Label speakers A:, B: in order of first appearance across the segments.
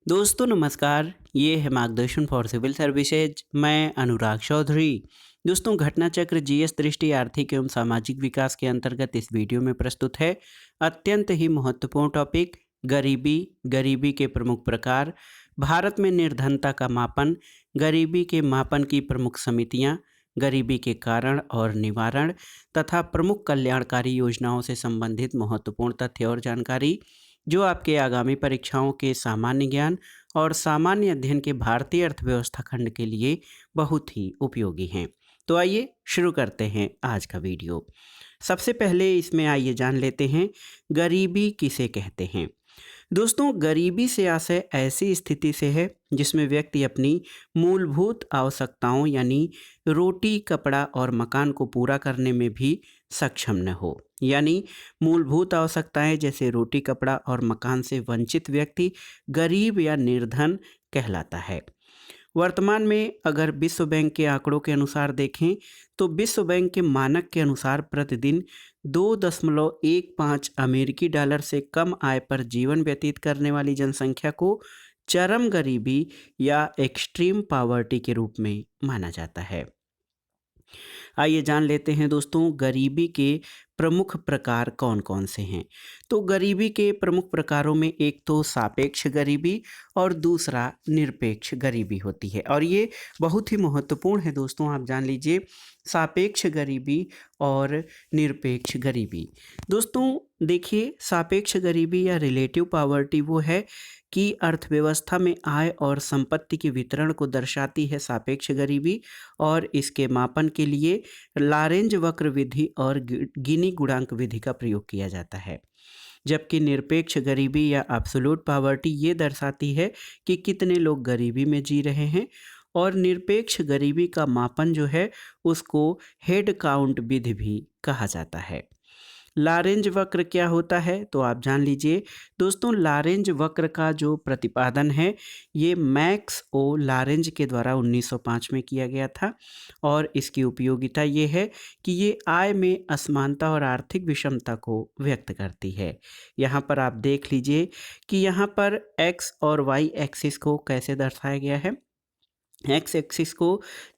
A: दोस्तों नमस्कार। ये है मार्गदर्शन फॉर सिविल सर्विसेज। मैं अनुराग चौधरी। दोस्तों घटना चक्र जीएस दृष्टि आर्थिक एवं सामाजिक विकास के अंतर्गत इस वीडियो में प्रस्तुत है अत्यंत ही महत्वपूर्ण टॉपिक गरीबी। गरीबी के प्रमुख प्रकार, भारत में निर्धनता का मापन, गरीबी के मापन की प्रमुख समितियां, गरीबी के कारण और निवारण तथा प्रमुख कल्याणकारी योजनाओं से संबंधित महत्वपूर्ण तथ्य और जानकारी जो आपके आगामी परीक्षाओं के सामान्य ज्ञान और सामान्य अध्ययन के भारतीय अर्थव्यवस्था खंड के लिए बहुत ही उपयोगी हैं। तो आइए शुरू करते हैं आज का वीडियो। सबसे पहले इसमें आइए जान लेते हैं गरीबी किसे कहते हैं। दोस्तों गरीबी से आशय ऐसी स्थिति से है जिसमें व्यक्ति अपनी मूलभूत आवश्यकताओं यानी रोटी, कपड़ा और मकान को पूरा करने में भी सक्षम न हो। यानी मूलभूत आवश्यकताएं जैसे रोटी, कपड़ा और मकान से वंचित व्यक्ति गरीब या निर्धन कहलाता है। वर्तमान में अगर विश्व बैंक के आंकड़ों के अनुसार देखें तो विश्व बैंक के मानक के अनुसार प्रतिदिन 2.15 अमेरिकी डॉलर से कम आय पर जीवन व्यतीत करने वाली जनसंख्या को चरम गरीबी या एक्सट्रीम पॉवर्टी के रूप में माना जाता है। आइए जान लेते हैं दोस्तों गरीबी के प्रमुख प्रकार कौन कौन से हैं। तो गरीबी के प्रमुख प्रकारों में एक तो सापेक्ष गरीबी और दूसरा निरपेक्ष गरीबी होती है और ये बहुत ही महत्वपूर्ण है दोस्तों। आप जान लीजिए सापेक्ष गरीबी और निरपेक्ष गरीबी। दोस्तों देखिए सापेक्ष गरीबी या रिलेटिव पॉवर्टी वो है कि अर्थव्यवस्था में आय और संपत्ति के वितरण को दर्शाती है सापेक्ष गरीबी और इसके मापन के लिए लारेंज वक्र विधि और गिनी गुणांक विधि का प्रयोग किया जाता है। जबकि निरपेक्ष गरीबी या एब्सोल्यूट पॉवर्टी ये दर्शाती है कि कितने लोग गरीबी में जी रहे हैं और निरपेक्ष गरीबी का मापन जो है उसको हेड काउंट विधि भी कहा जाता है। लारेंज वक्र क्या होता है तो आप जान लीजिए दोस्तों। लारेंज वक्र का जो प्रतिपादन है ये मैक्स ओ लारेंज के द्वारा 1905 में किया गया था और इसकी उपयोगिता ये है कि ये आय में असमानता और आर्थिक विषमता को व्यक्त करती है। यहाँ पर आप देख लीजिए कि यहाँ पर एक्स और वाई एक्सिस को कैसे दर्शाया गया है। एक्स एक्सिस को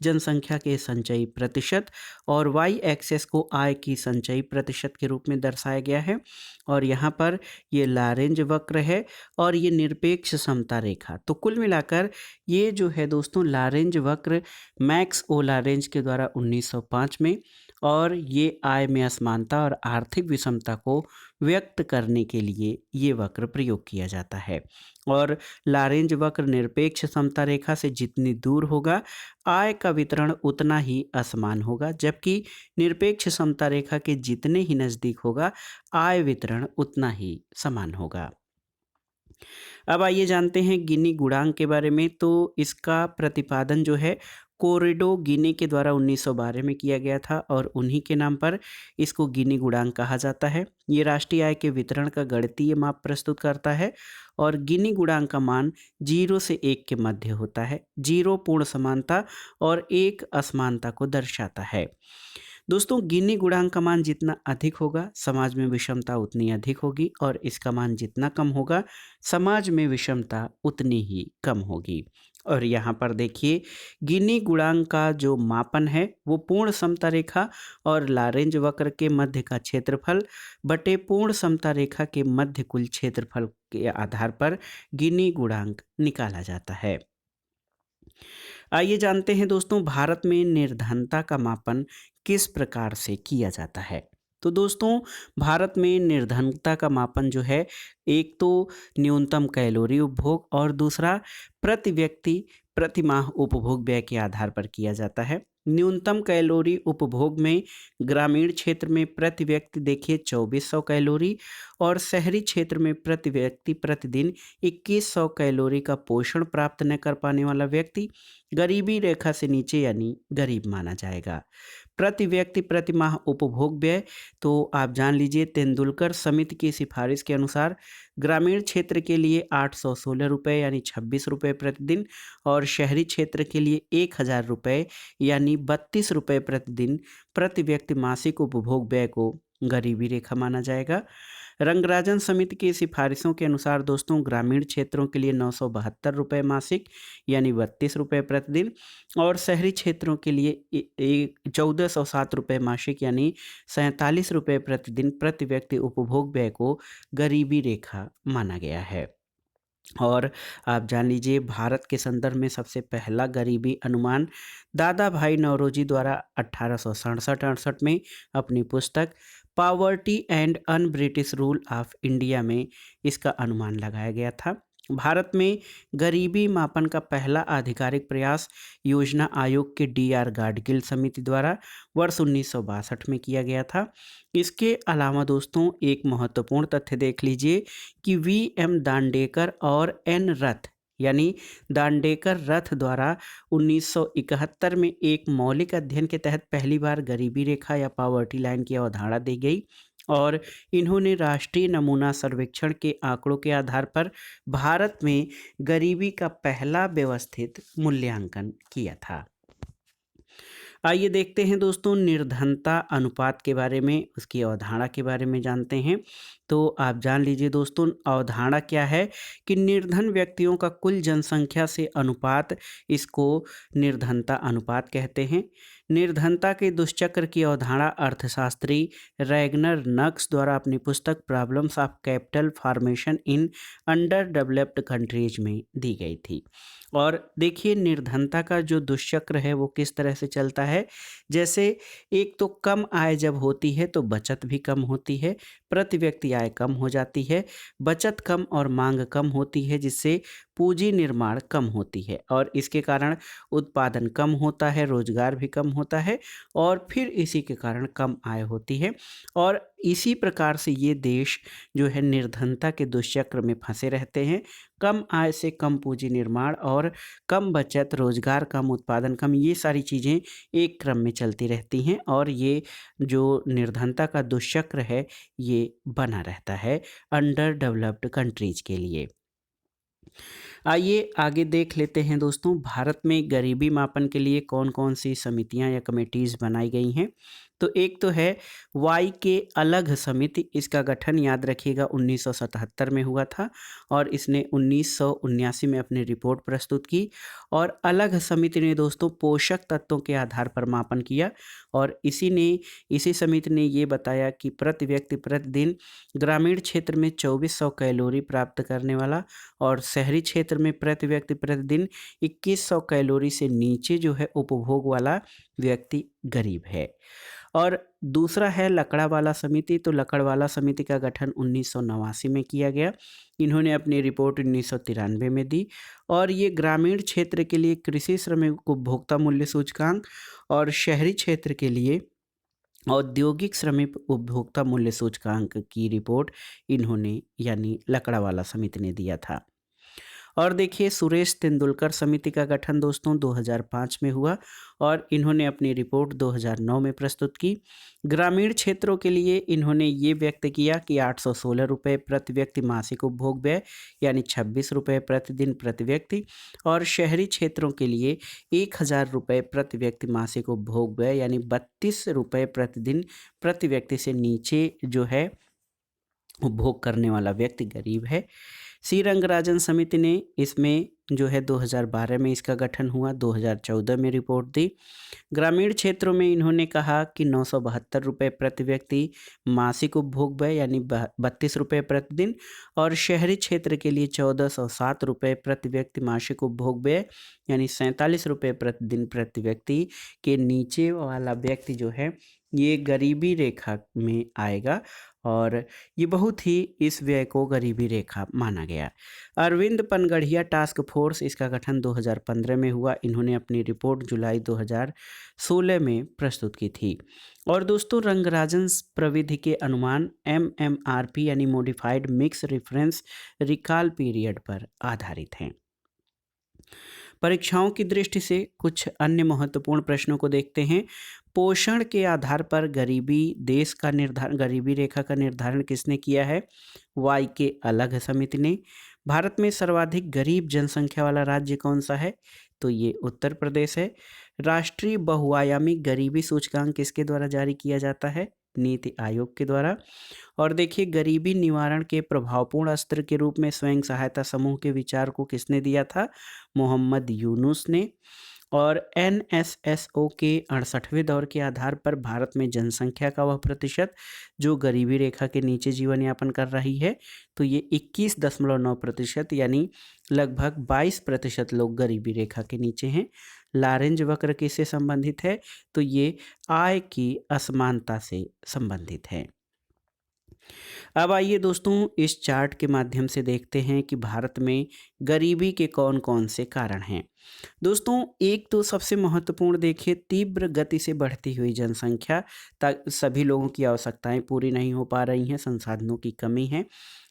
A: जनसंख्या के संचयी प्रतिशत और वाई एक्सिस को आय की संचयी प्रतिशत के रूप में दर्शाया गया है और यहाँ पर ये लारेंज वक्र है और ये निरपेक्ष समता रेखा। तो कुल मिलाकर ये जो है दोस्तों लारेंज वक्र मैक्स ओ लारेंज के द्वारा 1905 में और ये आय में असमानता और आर्थिक विषमता को व्यक्त करने के लिए ये वक्र प्रयोग किया जाता है। और लारेंज वक्र निरपेक्ष समता रेखा से जितनी दूर होगा आय का वितरण उतना ही असमान होगा, जबकि निरपेक्ष समता रेखा के जितने ही नज़दीक होगा आय वितरण उतना ही समान होगा। अब आइए जानते हैं गिनी गुणांक के बारे में। तो इसका प्रतिपादन जो है कोरिडो गिनी के द्वारा 1912 में किया गया था और उन्हीं के नाम पर इसको गिनी गुणांक कहा जाता है। ये राष्ट्रीय आय के वितरण का गणितीय माप प्रस्तुत करता है और गिनी गुणांक का मान 0 से 1 के मध्य होता है। 0 पूर्ण समानता और 1 असमानता को दर्शाता है। दोस्तों गिनी गुणांक का मान जितना अधिक होगा समाज में विषमता उतनी अधिक होगी और इसका मान जितना कम होगा समाज में विषमता उतनी ही कम होगी। और यहाँ पर देखिए गिनी गुणांक का जो मापन है वो पूर्ण समता रेखा और लारेंज वक्र के मध्य का क्षेत्रफल बटे पूर्ण समता रेखा के मध्य कुल क्षेत्रफल के आधार पर गिनी गुणांक निकाला जाता है। आइए जानते हैं दोस्तों भारत में निर्धनता का मापन किस प्रकार से किया जाता है। तो दोस्तों भारत में निर्धनता का मापन जो है एक तो न्यूनतम कैलोरी उपभोग और दूसरा प्रति व्यक्ति प्रति माह उपभोग व्यय के आधार पर किया जाता है। न्यूनतम कैलोरी उपभोग में ग्रामीण क्षेत्र में प्रति व्यक्ति देखिए 2400 कैलोरी और शहरी क्षेत्र में प्रति व्यक्ति प्रतिदिन 2100 कैलोरी का पोषण प्राप्त न कर पाने वाला व्यक्ति गरीबी रेखा से नीचे यानी गरीब माना जाएगा। प्रति व्यक्ति प्रति माह उपभोग व्यय तो आप जान लीजिए तेंदुलकर समिति की सिफारिश के अनुसार ग्रामीण क्षेत्र के लिए 816 रुपये यानी 26 रुपये प्रतिदिन और शहरी क्षेत्र के लिए 1000 रुपये यानी 32 रुपये प्रतिदिन प्रति व्यक्ति मासिक उपभोग व्यय को गरीबी रेखा माना जाएगा। रंगराजन समिति की सिफारिशों के अनुसार दोस्तों ग्रामीण क्षेत्रों के लिए 972 रुपये मासिक यानी 32 रुपये प्रतिदिन, और शहरी क्षेत्रों के लिए 1407 रुपये मासिक यानी 47 रुपये प्रतिदिन प्रति व्यक्ति उपभोग व्यय को गरीबी रेखा माना गया है। और आप जान लीजिए, भारत के संदर्भ में सबसे पहला गरीबी अनुमान दादा भाई नौरोजी द्वारा 1867-68 में अपनी पुस्तक poverty and un British rule of India में इसका अनुमान लगाया गया था। भारत में गरीबी मापन का पहला आधिकारिक प्रयास योजना आयोग के DR गाडगिल समिति द्वारा वर्ष 1962 में किया गया था। इसके अलावा दोस्तों एक महत्वपूर्ण तथ्य देख लीजिए कि VM दांडेकर और N रथ यानी दांडेकर रथ द्वारा 1971 में एक मौलिक अध्ययन के तहत पहली बार गरीबी रेखा या पॉवर्टी लाइन की अवधारणा दी गई, और इन्होंने राष्ट्रीय नमूना सर्वेक्षण के आंकड़ों के आधार पर भारत में गरीबी का पहला व्यवस्थित मूल्यांकन किया था। आइए देखते हैं दोस्तों निर्धनता अनुपात के बारे में, उसकी अवधारणा के बारे में जानते हैं। तो आप जान लीजिए दोस्तों, अवधारणा क्या है कि निर्धन व्यक्तियों का कुल जनसंख्या से अनुपात, इसको निर्धनता अनुपात कहते हैं। निर्धनता के दुष्चक्र की अवधारणा अर्थशास्त्री रैगनर नक्स द्वारा अपनी पुस्तक problems of capital formation in under developed countries में दी गई थी। और देखिए निर्धनता का जो दुष्चक्र है वो किस तरह से चलता है। जैसे एक तो कम आय जब होती है तो बचत भी कम होती है, प्रति व्यक्ति आय कम हो जाती है, बचत कम और मांग कम होती है, जिससे पूंजी निर्माण कम होती है, और इसके कारण उत्पादन कम होता है, रोजगार भी कम होता है, और फिर इसी के कारण कम आय होती है। और इसी प्रकार से ये देश जो है निर्धनता के दुष्चक्र में फंसे रहते हैं। कम आय से कम पूंजी निर्माण और कम बचत, रोजगार कम, उत्पादन कम, ये सारी चीज़ें एक क्रम में चलती रहती हैं, और ये जो निर्धनता का दुष्चक्र है ये बना रहता है अंडर डेवलप्ड कंट्रीज के लिए। आइए आगे देख लेते हैं दोस्तों, भारत में गरीबी मापन के लिए कौन कौन सी समितियां या कमेटीज़ बनाई गई हैं। तो एक तो है वाई के अलग समिति, इसका गठन याद रखिएगा 1977 में हुआ था, और इसने 1979 में अपनी रिपोर्ट प्रस्तुत की। और अलग समिति ने दोस्तों पोषक तत्वों के आधार पर मापन किया, और इसी समिति ने ये बताया कि प्रति व्यक्ति प्रतिदिन ग्रामीण क्षेत्र में 2400 कैलोरी प्राप्त करने वाला और शहरी क्षेत्र में प्रति व्यक्ति प्रतिदिन 2100 कैलोरी से नीचे जो है उपभोग वाला व्यक्ति गरीब है। और दूसरा है लकड़ावाला समिति। तो लकड़वाला समिति का गठन 1989 में किया गया। इन्होंने अपनी रिपोर्ट 1993 में दी, और ये ग्रामीण क्षेत्र के लिए कृषि श्रमिक उपभोक्ता मूल्य सूचकांक और शहरी क्षेत्र के लिए औद्योगिक श्रमिक उपभोक्ता मूल्य सूचकांक की रिपोर्ट इन्होंने यानी लकड़ावाला समिति ने दिया था। और देखिए सुरेश तेंदुलकर समिति का गठन दोस्तों 2005 में हुआ, और इन्होंने अपनी रिपोर्ट 2009 में प्रस्तुत की। ग्रामीण क्षेत्रों के लिए इन्होंने ये व्यक्त किया कि 816 रुपये प्रति व्यक्ति मासिक उपभोग व्यय यानी 26 रुपये प्रतिदिन प्रति व्यक्ति, और शहरी क्षेत्रों के लिए 1000 रुपये प्रति व्यक्ति मासिक उपभोग व्यय यानी 32 रुपये प्रतिदिन प्रति व्यक्ति से नीचे जो है उपभोग करने वाला व्यक्ति गरीब है। सी रंगराजन समिति ने इसमें जो है 2012 में इसका गठन हुआ, 2014 में रिपोर्ट दी। ग्रामीण क्षेत्रों में इन्होंने कहा कि 972 रुपये प्रति व्यक्ति मासिक उपभोग व्यय यानी 32 रुपये प्रतिदिन, और शहरी क्षेत्र के लिए 1407 रुपये प्रति व्यक्ति मासिक उपभोग व्यय यानी 47 रुपये प्रतिदिन प्रति व्यक्ति के नीचे वाला व्यक्ति जो है ये गरीबी रेखा में आएगा, और ये बहुत ही इस व्यय को गरीबी रेखा माना गया। अरविंद पनगढ़िया टास्क फोर्स, इसका गठन 2015 में हुआ। इन्होंने अपनी रिपोर्ट जुलाई 2016 में प्रस्तुत की थी। और दोस्तों रंगराजन प्रविधि के अनुमान MMRP यानी modified mix reference recall period पर आधारित हैं। परीक्षाओं की दृष्टि से कुछ अन्य महत्वपूर्ण प्रश्नों को देखते हैं। पोषण के आधार पर गरीबी रेखा का निर्धारण किसने किया है? वाई के अलग समिति ने। भारत में सर्वाधिक गरीब जनसंख्या वाला राज्य कौन सा है? तो ये उत्तर प्रदेश है। राष्ट्रीय बहुआयामी गरीबी सूचकांक किसके द्वारा जारी किया जाता है? नीति आयोग के द्वारा। और देखिए, गरीबी निवारण के प्रभावपूर्ण अस्त्र के रूप में स्वयं सहायता समूह के विचार को किसने दिया था? मोहम्मद यूनुस ने। और एनएसएसओ के 68वें दौर के आधार पर भारत में जनसंख्या का वह प्रतिशत जो गरीबी रेखा के नीचे जीवन यापन कर रही है, तो ये 21.9% यानी लगभग 22% लोग गरीबी रेखा के नीचे हैं। लारेंज वक्र किससे संबंधित है? तो ये आय की असमानता से संबंधित है। अब आइए दोस्तों, इस चार्ट के माध्यम से देखते हैं कि भारत में गरीबी के कौन कौन से कारण हैं। दोस्तों, एक तो सबसे महत्वपूर्ण देखिए, तीव्र गति से बढ़ती हुई जनसंख्या तक सभी लोगों की आवश्यकताएं पूरी नहीं हो पा रही हैं, संसाधनों की कमी है,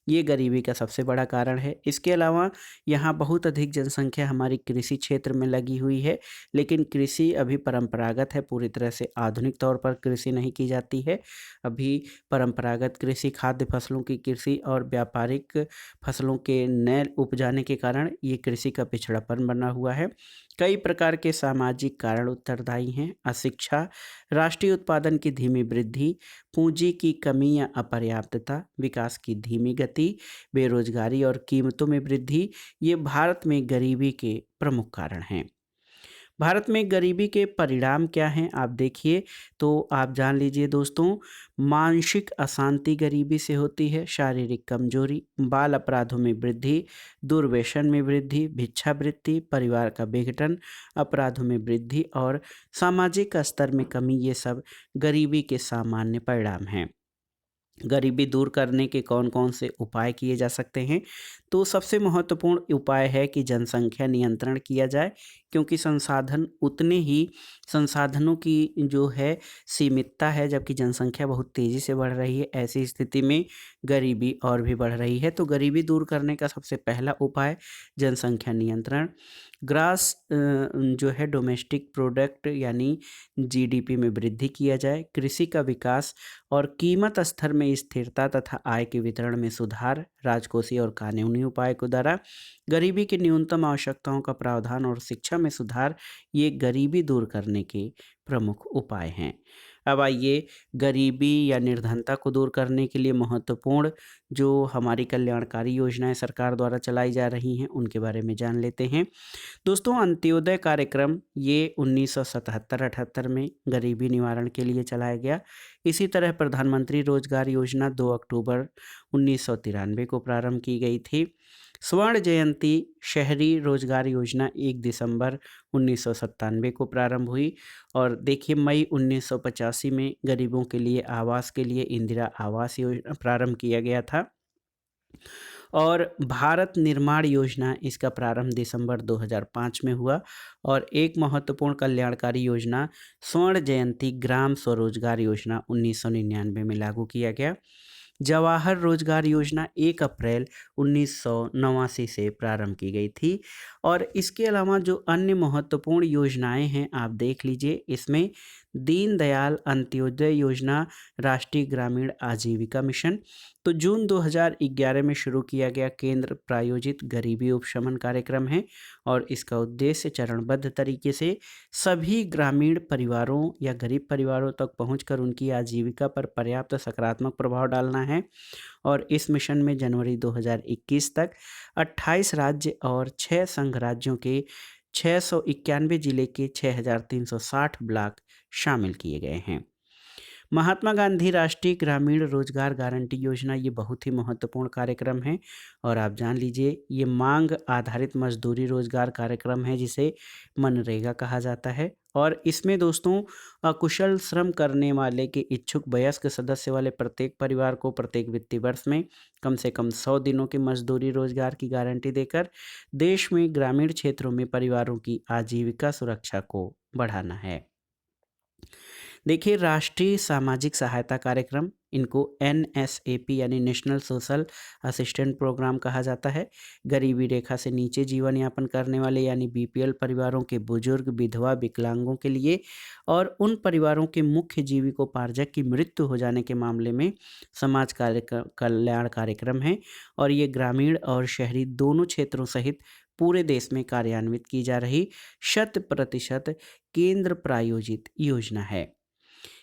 A: ये गरीबी का सबसे बड़ा कारण है। इसके अलावा यहाँ बहुत अधिक जनसंख्या हमारी कृषि क्षेत्र में लगी हुई है, लेकिन कृषि अभी परंपरागत है, पूरी तरह से आधुनिक तौर पर कृषि नहीं की जाती है। अभी परंपरागत कृषि, खाद्य फसलों की कृषि और व्यापारिक फसलों के नए उपजाने के कारण ये कृषि का पिछड़ापन बना हुआ है। कई प्रकार के सामाजिक कारण उत्तरदायी हैं। अशिक्षा, राष्ट्रीय उत्पादन की धीमी वृद्धि, पूंजी की कमी या अपर्याप्तता, विकास की धीमी गति, बेरोजगारी और कीमतों में वृद्धि, ये भारत में गरीबी के प्रमुख कारण हैं। भारत में गरीबी के परिणाम क्या हैं, आप देखिए तो आप जान लीजिए दोस्तों। मानसिक अशांति गरीबी से होती है, शारीरिक कमजोरी, बाल अपराधों में वृद्धि, दुर्व्यसन में वृद्धि, भिक्षावृत्ति, परिवार का विघटन, अपराधों में वृद्धि और सामाजिक स्तर में कमी, ये सब गरीबी के सामान्य परिणाम हैं। गरीबी दूर करने के कौन कौन से उपाय किए जा सकते हैं? तो सबसे महत्वपूर्ण उपाय है कि जनसंख्या नियंत्रण किया जाए, क्योंकि संसाधनों की जो है सीमितता है, जबकि जनसंख्या बहुत तेज़ी से बढ़ रही है। ऐसी स्थिति में गरीबी और भी बढ़ रही है। तो गरीबी दूर करने का सबसे पहला उपाय जनसंख्या नियंत्रण। ग्रास जो है डोमेस्टिक प्रोडक्ट यानी जीडीपी में वृद्धि किया जाए। कृषि का विकास और कीमत स्तर में स्थिरता तथा आय के वितरण में सुधार, राजकोषीय और कानूनी उपाय के द्वारा गरीबी की न्यूनतम आवश्यकताओं का प्रावधान और शिक्षा में सुधार, ये गरीबी दूर करने के प्रमुख उपाय हैं। अब आइए, गरीबी या निर्धनता को दूर करने के लिए महत्वपूर्ण जो हमारी कल्याणकारी योजनाएं सरकार द्वारा चलाई जा रही हैं, उनके बारे में जान लेते हैं। दोस्तों, अंत्योदय कार्यक्रम ये 1977-78 में गरीबी निवारण के लिए चलाया गया। इसी तरह प्रधानमंत्री रोजगार योजना 2 अक्टूबर 1993 को प्रारंभ की गई थी। स्वर्ण जयंती शहरी रोजगार योजना 1 दिसंबर 1997 को प्रारंभ हुई। और देखिए, मई 1985 में गरीबों के लिए आवास के लिए इंदिरा आवास योजना प्रारंभ किया गया था। और भारत निर्माण योजना, इसका प्रारंभ दिसंबर 2005 में हुआ। और एक महत्वपूर्ण कल्याणकारी योजना स्वर्ण जयंती ग्राम स्वरोजगार योजना 1999 में लागू किया गया। जवाहर रोजगार योजना 1 अप्रैल 1989 से प्रारंभ की गई थी। और इसके अलावा जो अन्य महत्वपूर्ण योजनाएं हैं, आप देख लीजिए, इसमें दीनदयाल अंत्योदय योजना, राष्ट्रीय ग्रामीण आजीविका मिशन, तो जून 2011 में शुरू किया गया केंद्र प्रायोजित गरीबी उपशमन कार्यक्रम है। और इसका उद्देश्य चरणबद्ध तरीके से सभी ग्रामीण परिवारों या गरीब परिवारों तक पहुंचकर उनकी आजीविका पर पर्याप्त सकारात्मक प्रभाव डालना है। और इस मिशन में जनवरी 2021 तक 28 राज्य और 6 संघ राज्यों के 691 जिले के 6360 ब्लॉक शामिल किए गए हैं। महात्मा गांधी राष्ट्रीय ग्रामीण रोजगार गारंटी योजना, ये बहुत ही महत्वपूर्ण कार्यक्रम है। और आप जान लीजिए, ये मांग आधारित मजदूरी रोजगार कार्यक्रम है, जिसे मनरेगा कहा जाता है। और इसमें दोस्तों, अकुशल श्रम करने वाले के इच्छुक वयस्क सदस्य वाले प्रत्येक परिवार को प्रत्येक वित्तीय वर्ष में कम से कम 100 दिनों की मजदूरी रोजगार की गारंटी देकर देश में ग्रामीण क्षेत्रों में परिवारों की आजीविका सुरक्षा को बढ़ाना है। देखिए, राष्ट्रीय सामाजिक सहायता कार्यक्रम, इनको NSAP यानी नेशनल सोशल असिस्टेंट प्रोग्राम कहा जाता है। गरीबी रेखा से नीचे जीवन यापन करने वाले यानी BPL परिवारों के बुजुर्ग, विधवा, विकलांगों के लिए और उन परिवारों के मुख्य जीविकोपार्जक की मृत्यु हो जाने के मामले में समाज कल्याण कार्यक्रम है। और ये ग्रामीण और शहरी दोनों क्षेत्रों सहित पूरे देश में कार्यान्वित की जा रही 100% केंद्र प्रायोजित योजना है।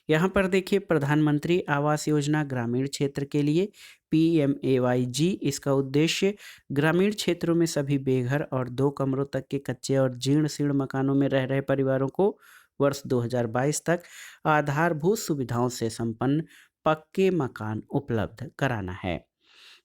A: यहाँ पर देखिए प्रधानमंत्री आवास योजना ग्रामीण क्षेत्र के लिए PMAYG, इसका उद्देश्य ग्रामीण क्षेत्रों में सभी बेघर और 2 कमरों तक के कच्चे और जीर्ण शीर्ण मकानों में रह रहे परिवारों को वर्ष 2022 तक आधारभूत सुविधाओं से संपन्न पक्के मकान उपलब्ध कराना है।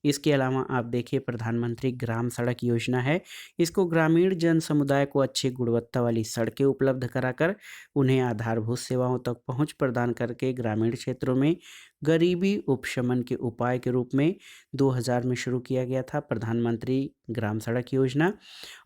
A: इसके अलावा आप देखिए प्रधानमंत्री ग्राम सड़क योजना है। इसको ग्रामीण जन समुदाय को अच्छी गुणवत्ता वाली सड़कें उपलब्ध कराकर उन्हें आधारभूत सेवाओं तक पहुंच प्रदान करके ग्रामीण क्षेत्रों में गरीबी उपशमन के उपाय के रूप में 2000 में शुरू किया गया था प्रधानमंत्री ग्राम सड़क योजना।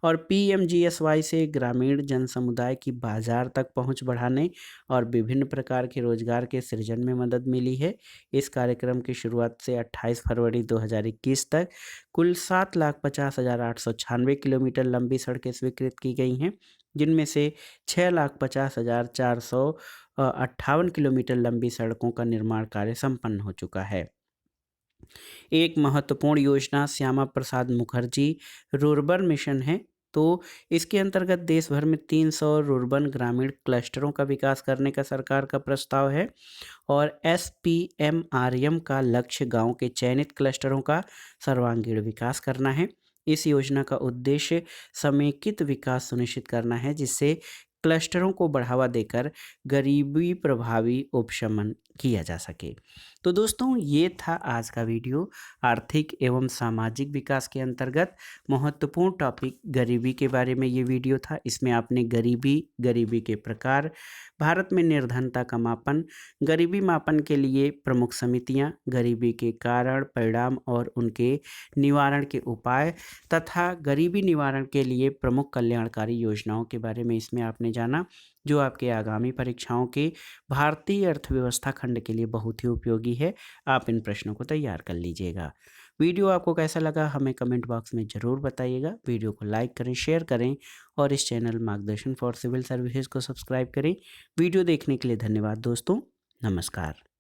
A: और PMGSY से ग्रामीण जन समुदाय की बाजार तक पहुंच बढ़ाने और विभिन्न प्रकार के रोजगार के सृजन में मदद मिली है। इस कार्यक्रम की शुरुआत से 28 फरवरी 2021 तक कुल 7,50,896 किलोमीटर लंबी सड़कें स्वीकृत की गई हैं, जिनमें से 6,50,458 किलोमीटर लंबी सड़कों का निर्माण कार्य संपन्न हो चुका है। एक महत्वपूर्ण योजना श्यामा प्रसाद मुखर्जी रूर्बन मिशन है। तो इसके अंतर्गत देश भर में 300 रूर्बन ग्रामीण क्लस्टरों का विकास करने का सरकार का प्रस्ताव है और SPMRM का लक्ष्य गांव के चयनित क्लस्टरों का सर्वांगीण विकास करना है। इस योजना का उद्देश्य समेकित विकास सुनिश्चित करना है, जिससे क्लस्टरों को बढ़ावा देकर गरीबी प्रभावी उपशमन किया जा सके। तो दोस्तों, ये था आज का वीडियो। आर्थिक एवं सामाजिक विकास के अंतर्गत महत्वपूर्ण टॉपिक गरीबी के बारे में ये वीडियो था। इसमें आपने गरीबी के प्रकार, भारत में निर्धनता का मापन, गरीबी मापन के लिए प्रमुख समितियां, गरीबी के कारण, परिणाम और उनके निवारण के उपाय तथा गरीबी निवारण के लिए प्रमुख कल्याणकारी योजनाओं के बारे में इसमें आपने जाना, जो आपके आगामी परीक्षाओं के भारतीय अर्थव्यवस्था खंड के लिए बहुत ही उपयोगी है। आप इन प्रश्नों को तैयार कर लीजिएगा। वीडियो आपको कैसा लगा हमें कमेंट बॉक्स में ज़रूर बताइएगा। वीडियो को लाइक करें, शेयर करें और इस चैनल मार्गदर्शन फॉर सिविल सर्विसेज को सब्सक्राइब करें। वीडियो देखने के लिए धन्यवाद दोस्तों। नमस्कार।